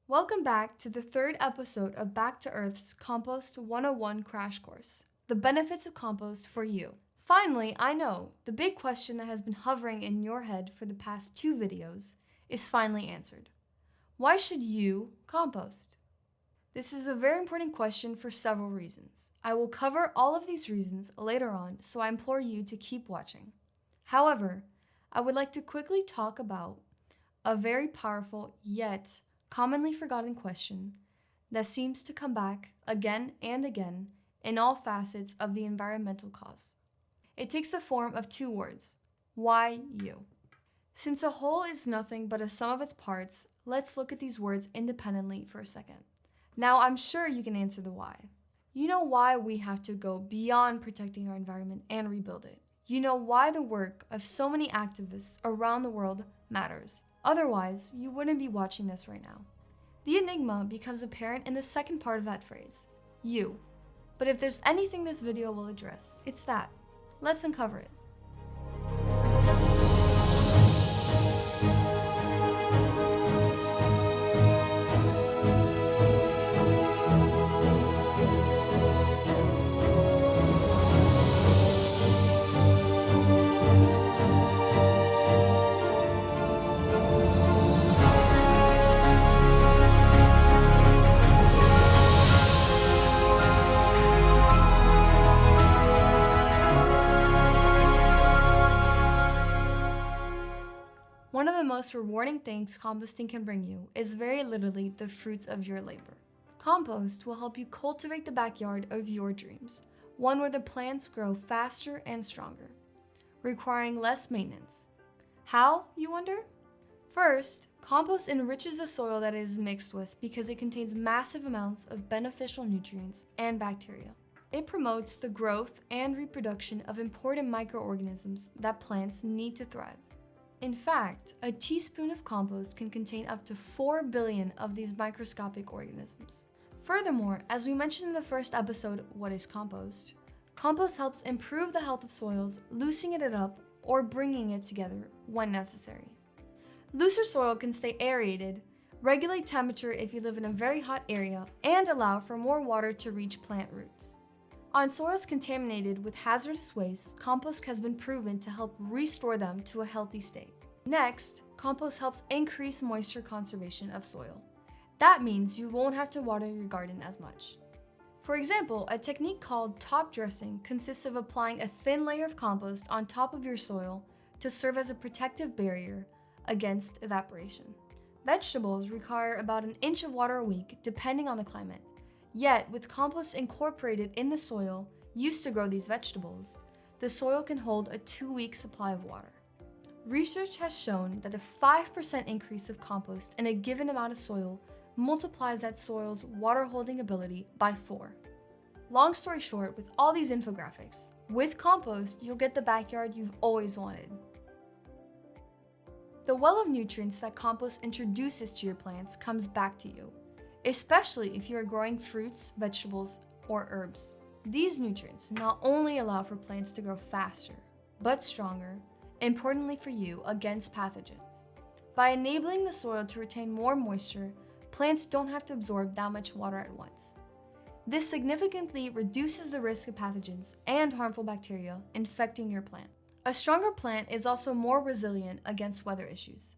Welcome back to the third episode of Back to Earth's Compost 101 crash course, the benefits of compost for you. Finally, I know, the big question that has been hovering in your head for the past 2 videos is finally answered. Why should you compost? This is a very important question for several reasons. I will cover all of these reasons later on, so I implore you to keep watching. However, I would like to quickly talk about a very powerful yet commonly forgotten question that seems to come back again and again in all facets of the environmental cause. It takes the form of 2 words: why you? Since a whole is nothing but a sum of its parts, let's look at these words independently for a second. Now, I'm sure you can answer the why. You know why we have to go beyond protecting our environment and rebuild it. You know why the work of so many activists around the world matters. Otherwise, you wouldn't be watching this right now. The enigma becomes apparent in the second part of that phrase, you. But if there's anything this video will address, it's that. Let's uncover it. One of the most rewarding things composting can bring you is very literally the fruits of your labor. Compost will help you cultivate the backyard of your dreams, one where the plants grow faster and stronger, requiring less maintenance. How, you wonder? First, compost enriches the soil that it is mixed with because it contains massive amounts of beneficial nutrients and bacteria. It promotes the growth and reproduction of important microorganisms that plants need to thrive. In fact, a teaspoon of compost can contain up to 4 billion of these microscopic organisms. Furthermore, as we mentioned in the first episode, What is Compost? Compost helps improve the health of soils, loosening it up or bringing it together when necessary. Looser soil can stay aerated, regulate temperature if you live in a very hot area, and allow for more water to reach plant roots. On soils contaminated with hazardous waste, compost has been proven to help restore them to a healthy state. Next, compost helps increase moisture conservation of soil. That means you won't have to water your garden as much. For example, a technique called top dressing consists of applying a thin layer of compost on top of your soil to serve as a protective barrier against evaporation. Vegetables require about an inch of water a week, depending on the climate. Yet, with compost incorporated in the soil used to grow these vegetables, the soil can hold a 2-week supply of water. Research has shown that a 5% increase of compost in a given amount of soil multiplies that soil's water-holding ability by 4. Long story short, with all these infographics, with compost, you'll get the backyard you've always wanted. The well of nutrients that compost introduces to your plants comes back to you, especially if you are growing fruits, vegetables, or herbs. These nutrients not only allow for plants to grow faster, but stronger, importantly for you, against pathogens. By enabling the soil to retain more moisture, plants don't have to absorb that much water at once. This significantly reduces the risk of pathogens and harmful bacteria infecting your plant. A stronger plant is also more resilient against weather issues.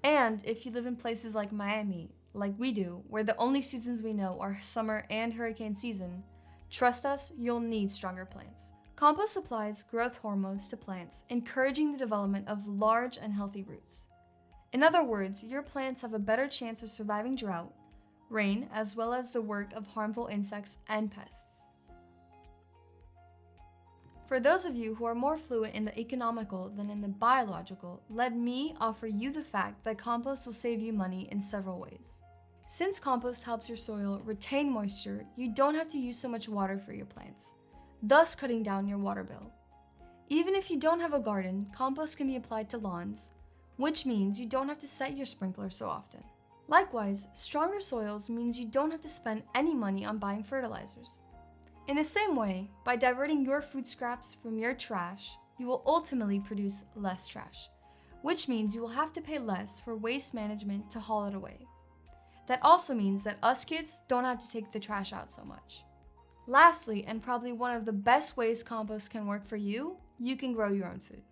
And if you live in places like Miami, like we do, where the only seasons we know are summer and hurricane season, trust us, you'll need stronger plants. Compost supplies growth hormones to plants, encouraging the development of large and healthy roots. In other words, your plants have a better chance of surviving drought, rain, as well as the work of harmful insects and pests. For those of you who are more fluent in the economical than in the biological, let me offer you the fact that compost will save you money in several ways. Since compost helps your soil retain moisture, you don't have to use so much water for your plants, thus cutting down your water bill. Even if you don't have a garden, compost can be applied to lawns, which means you don't have to set your sprinkler so often. Likewise, stronger soils means you don't have to spend any money on buying fertilizers. In the same way, by diverting your food scraps from your trash, you will ultimately produce less trash, which means you will have to pay less for waste management to haul it away. That also means that us kids don't have to take the trash out so much. Lastly, and probably one of the best ways compost can work for you, you can grow your own food.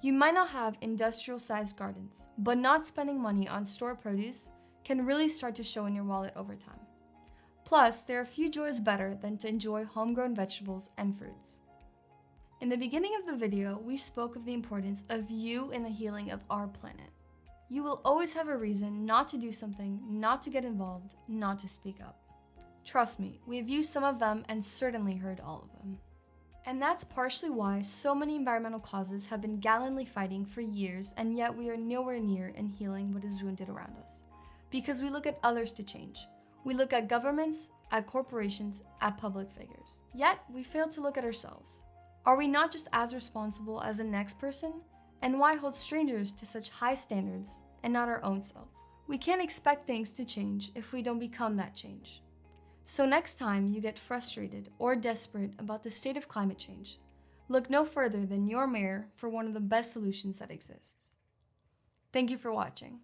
You might not have industrial-sized gardens, but not spending money on store produce can really start to show in your wallet over time. Plus, there are few joys better than to enjoy homegrown vegetables and fruits. In the beginning of the video, we spoke of the importance of you in the healing of our planet. You will always have a reason not to do something, not to get involved, not to speak up. Trust me, we have used some of them and certainly heard all of them. And that's partially why so many environmental causes have been gallantly fighting for years, and yet we are nowhere near in healing what is wounded around us. Because we look at others to change. We look at governments, at corporations, at public figures. Yet, we fail to look at ourselves. Are we not just as responsible as the next person? And why hold strangers to such high standards and not our own selves? We can't expect things to change if we don't become that change. So next time you get frustrated or desperate about the state of climate change, look no further than your mirror for one of the best solutions that exists. Thank you for watching.